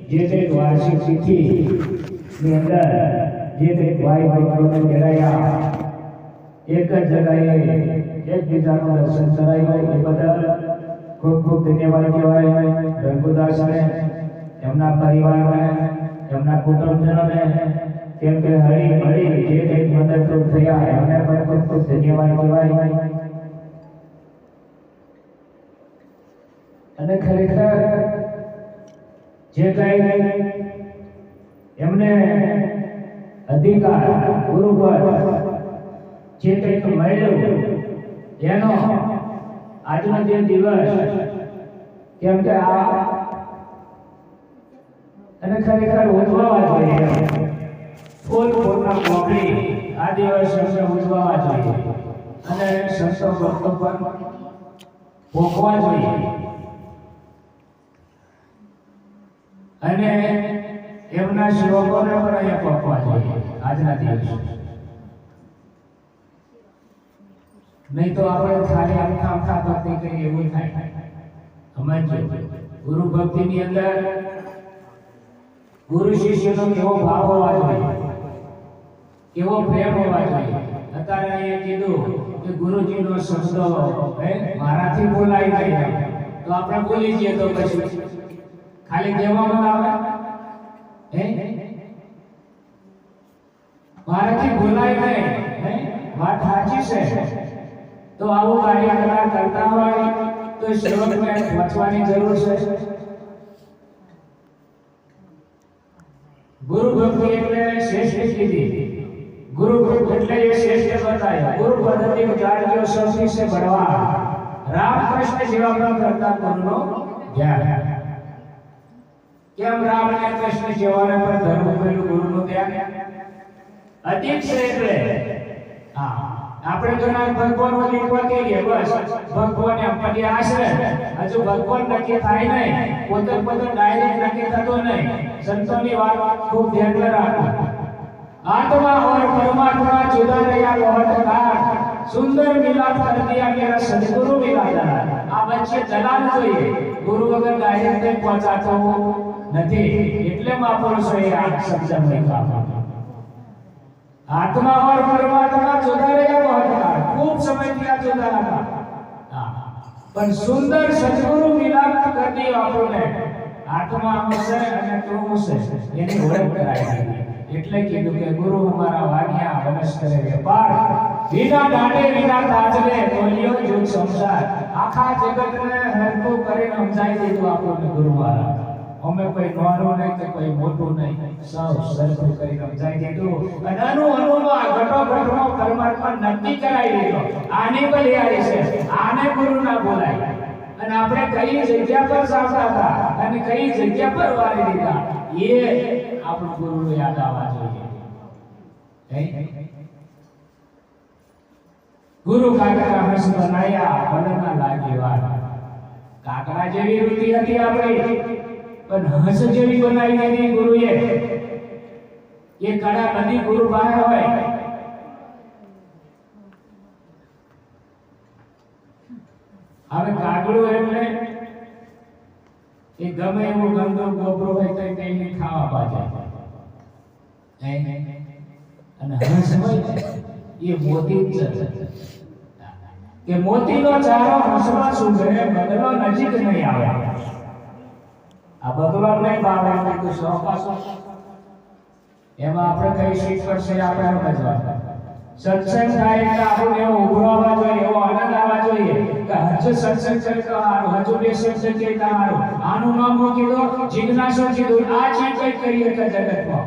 જે તે વાર્ષિક તિથિની અંદર જે તે ભાઈ ભક્તોને ઘેરાયા એક જ જગ્યાએ એકબીજાનું દર્શન કરાયું એ બદલ ખૂબ ખૂબ ધન્યવાદ કહેવાય રઘુદાસને, એમના પરિવારને, એમના કુટુંબજનોને, કેમ કે હળી ભળી જે કંઈક મદદરૂપ થયા એમને પણ ખૂબ ખૂબ ધન્યવાદ કહેવાય. અને ખરેખર જે કંઈ એમને અધિકાર ગુરુ પર જે કંઈક મળ્યું એનો આજનો જે દિવસ, કેમ કે આ અને ખરેખર ઉજવવા જોઈએ, ફૂલ ફૂલના મોકલી આ દિવસ અમને ઉજવવા જોઈએ અને સંતો ભક્તો પર ભોગવા જોઈએ અને એમના સેવકોને પણ અહીંયા પહોંચવા જોઈએ આજના દિવસે. નહીં તો આપણે ખાલી આખા ભક્તિ કરીએ એવું થાય. સમજો, ગુરુ ભક્તિની અંદર ગુરુ શિષ્યનો કેવો ભાવ હોવા જોઈએ, કેવો પ્રેમ હોવા જોઈએ. અત્યારે એ કીધું કે ગુરુજીનો શબ્દ મારાથી બોલાઈ જાય તો આપણે બોલી જઈએ તો પછી ખાલી કહેવામાં આવે મારાથી બોલાય નહીં, વાત સાચી છે. તો આવું કાર્ય કરતા હોય તો સેવકને પહોંચવાની જરૂર છે. ગુરુ ભક્તિ એટલે શ્રેષ્ઠ કીધી, ગુરુ ભક્તિ એટલે એ શ્રેષ્ઠ બતાવ્યા. ગુરુ પદ્ધતિ ઉજાડ્યો સૌથી સે બળવા, રામકૃષ્ણ સેવા કરતા ગુરુનો ધ્યાન. કેમ રામ અને કૃષ્ણ સેવાને પર ધર્મ પેલું ગુરુનું ધ્યાન અધિક છે. એટલે આપણે તો ના ભગવાન લીધવા કહીએ બસ ભગવાન આપણને આશરે, હજુ ભગવાન નક્કી થાય નહીં, પોતે ડાયરેક્ટ નક્કી થતો નહીં. સંતોની વાત ખૂબ ધ્યાન રાખો. આત્મા और परमात्मा जुदा રહ્યા बहुत काल, सुंदर मिलाप कर दिया मेरा सदगुरु मिला जरा. આ વચ્ચે દલાલ જોઈએ, ગુરુ વગર ડાયરેક્ટ પહોંચાતો નથી. એટલે મહાપુરુષોએ આ શબ્દ મૂક્યા. आत्मा और परमात्मा जुदा રહ્યા बहुत काल, खूब समय किया जुदा रहा, पर सुंदर सदगुरु मिलाप कर दिया આપણને. આત્મા મુસે અને તું મુસે એની ઓળખ કરાવી દીધી. એટલે કીધું કે ગુરુ હમારા વાણિયા વનસ કરે વેપાર, વિના દાડે વિના તાજલે બોલ્યો જુગ સંસાર. આખા જગતને હરખું કરીને સમજાવી દીધું આપણને ગુરુ મહારાજ. અમે કોઈ નાનું નહીં કે કોઈ મોટું નહીં, સૌ સરખું કરીને સમજાવી દીધું. અને અનુમાં ઘટો પરમાત્મા નક્કી કરાવી દીધો. આની પર યારી છે, આને ગુરુ ના બોલાય. અને આપણે કઈ જગ્યા પર સાવતા હતા અને કઈ જગ્યા પર વારી દીધા એ આપણું ગુરુ યાદ આવવા જોઈએ. ગુરુ કાકડા હંસ બનાયા બળના લાગી વાત. કાકડા જેવી વૃત્તિ હતી આપણી, પણ હંસ જેવી બનાવી દીધી ગુરુએ. એ કડા બધી ગુરુ પાસે હોય. હવે કાગડું એટલે એ ગમે એવું ગંદો ગોબરો હોય તો કઈને ખાવા પાછા. અને હંસ હોય એ મોતી જ છે કે મોતીનો ચારો હંસમાં સુંઘે, બગલો નજીક નહીં આવે. આ બગલો નહીં ભાવે તો શોપાસો એમાં આપણે કઈ શીખ કરશે આપણે સમજવા. સત્સંગ થાય એટલે આપણે એવો ઉભરો આવવા જોઈએ, એવો આનંદ આવવા જોઈએ કે હજુ સત્સંગ કરે તો હારું, હજુ બે સત્સંગ કરે તો હારું. આનું નામ મૂકી દો જિજ્ઞાસુ કીધું. આ ચીજ કઈ કરીએ કે જગતમાં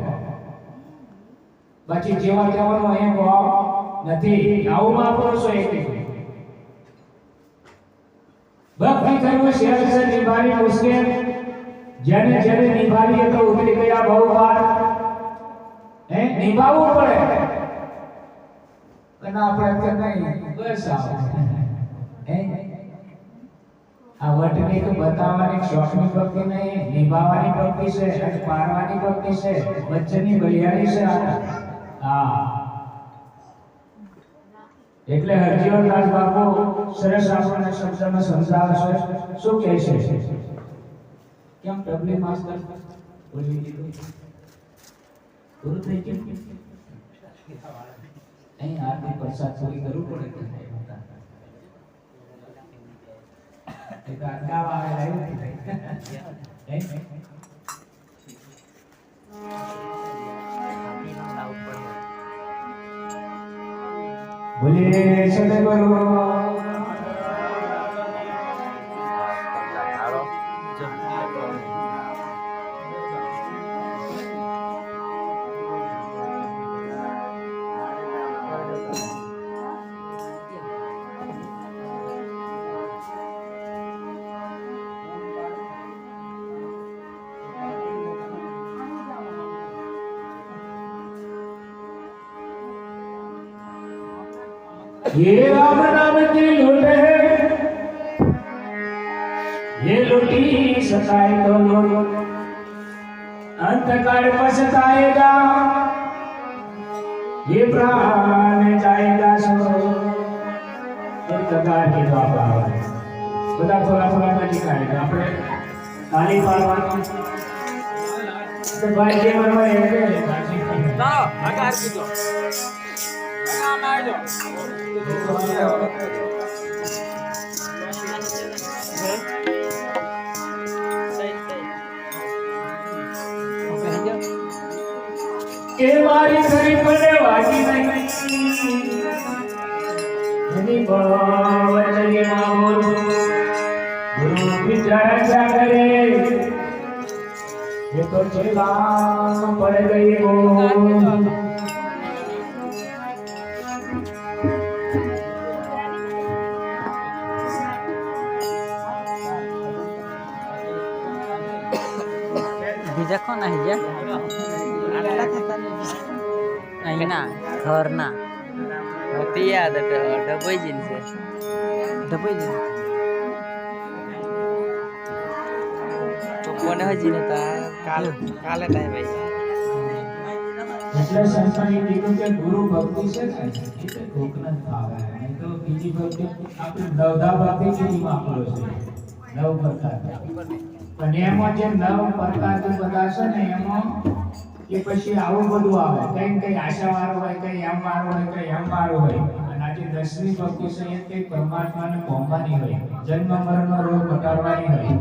પછી જેવા કહેવાનો એમ ભાવ નથી. આવું મહાપુરુષોએ કીધું. ભક્તિ કરવું સહેજ છે, નિભાવી મુશ્કેલ. જેને જેને નિભાવીએ તો ઉતરી ગયા બહુ વાર. નિભાવવું પડે. અને આપણે કે નહીં બસ આ વટની તો બતાવવાની શોખની ભક્તિ નહીં, નિભાવવાની ભક્તિ છે અને પારવાની ભક્તિ છે, વચ્ચેની બલિયારી છે. એટલે હરજીવનદાસ બાપુ સરસ આપણને શબ્દમાં સમજાવે છે. શું કહે છે? કેમ ડબલી માસ્ટર બોલી દીધું પૂરું થઈ ગયું અહીં આરતી પ્રસાદ પૂરી કરવું પડે કે નહીં હોતા એક ગાવા આવ્યું બોલીએ સદગુરુ ये राम नाम की लूट है ये लूटी सताए तो लोग अंतकाल पछताएगा ये प्राण जाएगा सो एक प्रकार की बात है બધા થોડા થોડા નજીક આવેલા આપણે તાળી પાડવાની તો ભાઈ જે મનમાં એ ચાલો આગળ આરતી દો નામ આવજો એ મારી ઘરી પડે વાગી નહીં એની બવચની મામોલ ગુરુ વિચાર કરે ये तो चेला पड़ गई हो બીજા કોણ આવી ગયા અહીંના ઘરના હોતી યાદ ડબોઈ જીન છે ડબોઈ જીન તો કોને હજી ને તા કાલે ટાઈમ આવી એટલે સંસારી કીધું કે ગુરુ ભક્તિ છે ને એટલે કોકના ભાવે નહીં તો બીજી ભક્તિ આપણે નવધા ભક્તિ કેવી માપલો છે નવ પ્રકાર પણ એમાં જે નવ પ્રકાર જે બધા છે ને એમાં એ પછી આવું બધું આવે કઈ આશા વાળો હોય કઈ એમ વાળો હોય કઈ એમ વાળો હોય અને આજે 10મી ભક્તિ છે એ કઈ પરમાત્માને પામવાની હોય જન્મ મરણનો રોગ મટાડવાની હોય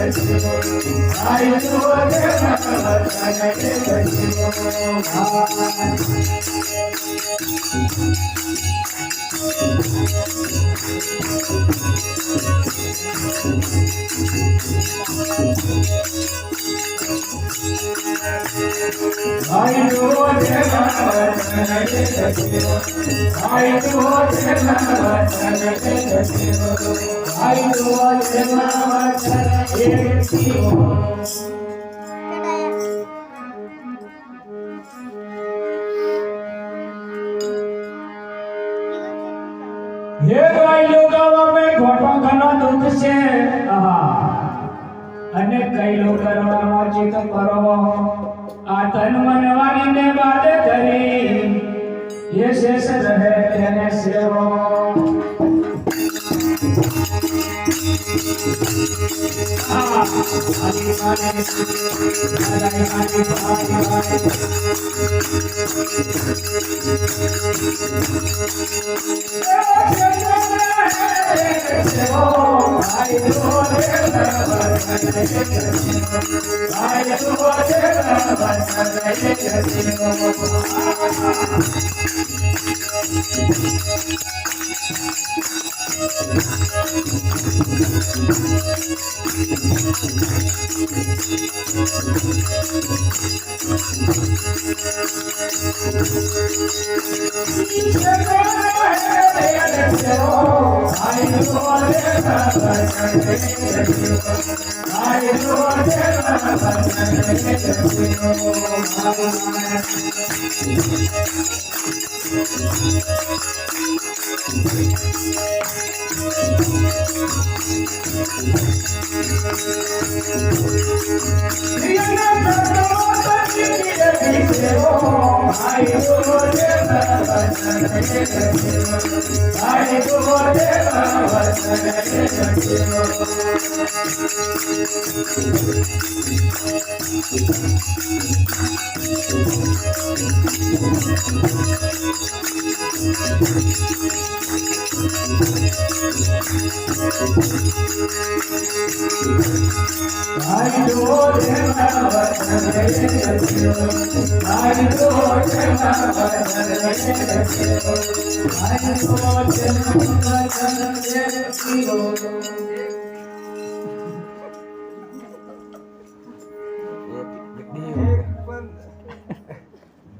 ये गाइलो गावा में घोटो घनो दुख છે અને કઈલો કરવામાં ચિત કરો આ તન મન વાણીને બાદ કરી એ શેષ રહે તેને સેવો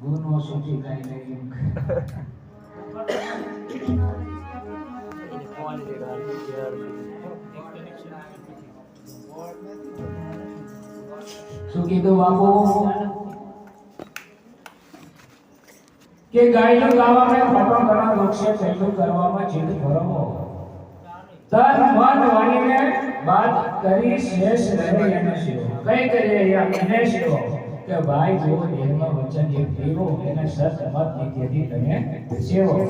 ગુનો સુખી કાઈ નહીં શું કીધું બાપુ કે ગાયનું ગાવામાં ખોટો ઘણા વૃક્ષે પહેલું કરવામાં જીત ભરવો તન મન વાણીને બાદ કરી શેષ રહે એને શીરો કઈ કરીએ એને શીરો કે ભાઈ જો દેહમાં વચન એક દેવો એને સત મત નીતિથી તમે સેવો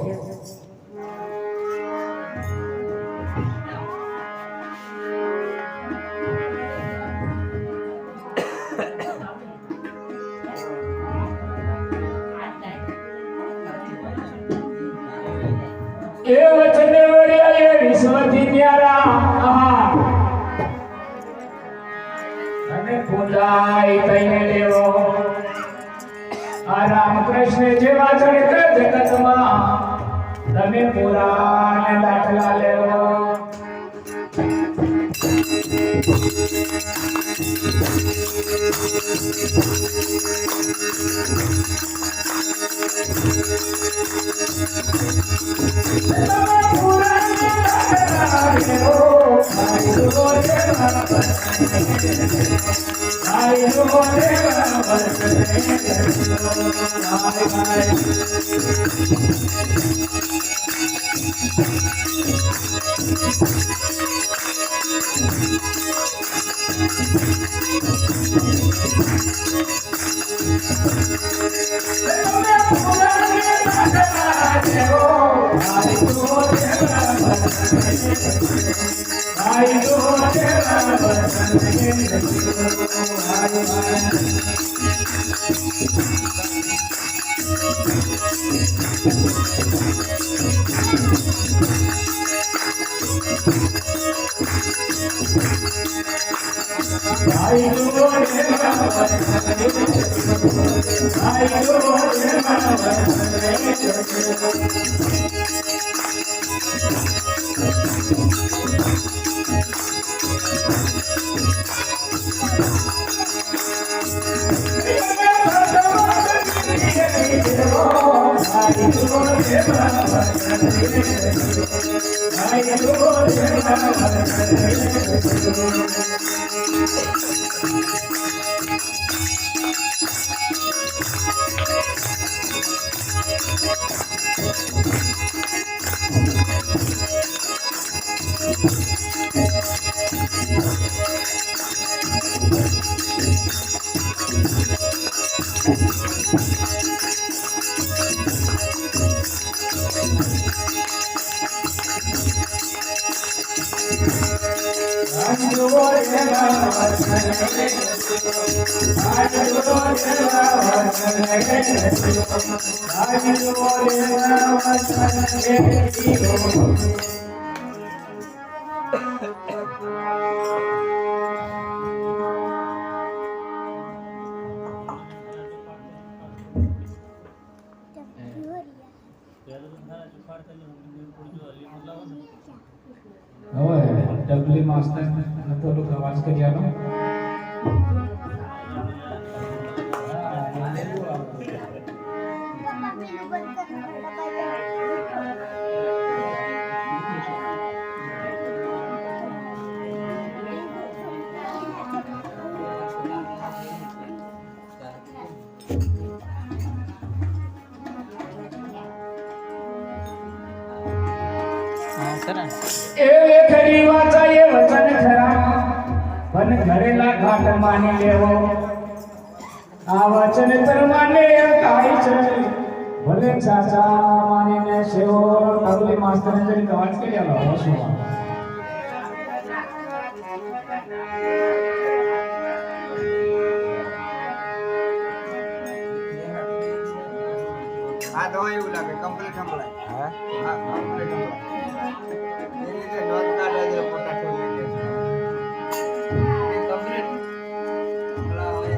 એ વચને વળ્યા એ વિશ્વથી ન્યારા અને ખુદાઈ કઈને લેવો આ રામકૃષ્ણ જેવા જગત જગતમાં તમે પુરાણ દાખલા લેવો ડબલી માસ્ટર થોડુંક અવાજ કરી આલો. એ ખરી વાચા એ વચન ખરા પણ ઘરેલા ઘાટ માની લેવો. આ વચન તરમાને કાઈ છે ભલે ચાચા માનીને સેવો. ડબલી માસ્તરને જરી અવાજ કરી આલો. શું આ તો એવું લાગે કમ્પ્લીટ સંભળાય. હા કમ્પ્લીટ સંભળાય. એની રીતે નોંધ કાઢો જો પોતા છોડી દે એ કમ્પ્લીટ સંભળાવે.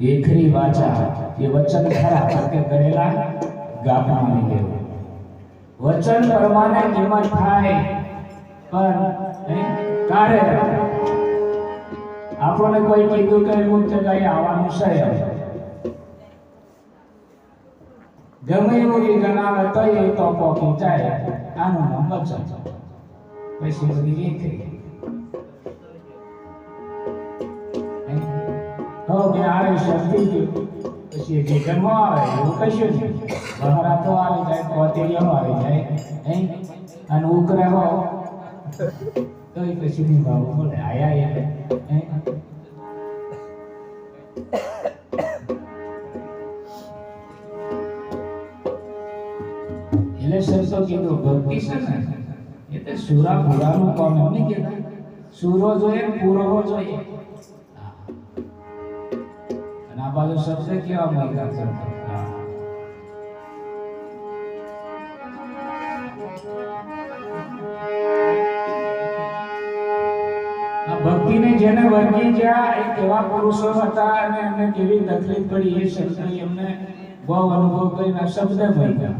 એકરી વાચા એ વચન ખરા કે કરેલા ગામ માની લેવું. વચન પ્રમાણે કિંમત થાય પણ કારે આપણને કોઈ કીધું કે અમુક જગ્યાએ આવવાનું છે ગમે એવું જણાવે તો એ તો પોકી જાય. આનું નામ વચન. પછી બધી એકરી અનુભવ કે આવે શક્તિ પછી જે જન્મ આવે એવું કશું નહીં બહાર તો આવી જાય કોતેરીઓ આવી જાય અને ઉકરે હો તો પછી નહીં ભાવ બોલે આયા એટલે સરસો કીધું ભક્તિ છે ને એ તો સુરા પુરાનું કામ એમ નહીં કહેતા સુરો જોઈએ પૂરો જોઈએ અને આ બાજુ શબ્દ કેવા મહિલા કરતા ભક્તિને જેને વર્ગી ગયા એ કેવા પુરુષો હતા અને એમને કેવી તકલીફ પડી એ શબ્દ એમને બહુ અનુભવ કરીને શબ્દ મહિલા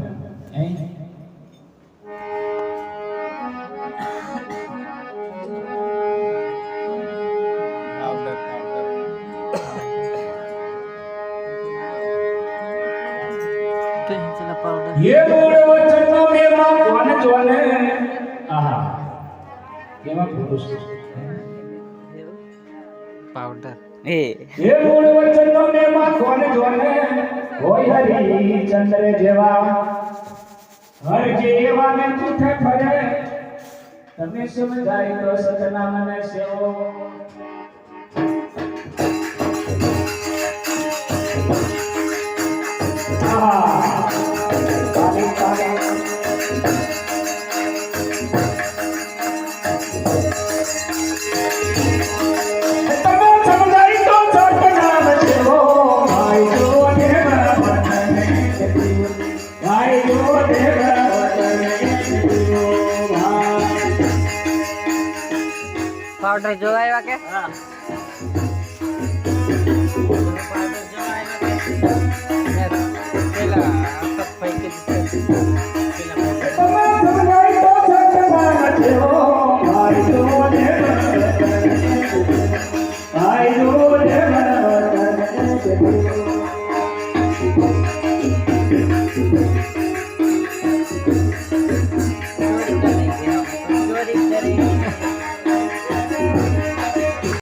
ये मूल वचन में मां कौन जोने आहा केवा पुरुष पाउडर ये मूल वचन में मां कौन जोने होय हरि चंद्र जेवा हर जेवा में तुठे फरे તમે સમજાય તો સતના મને સેવો पाउडर जो आया के पेला सब पैके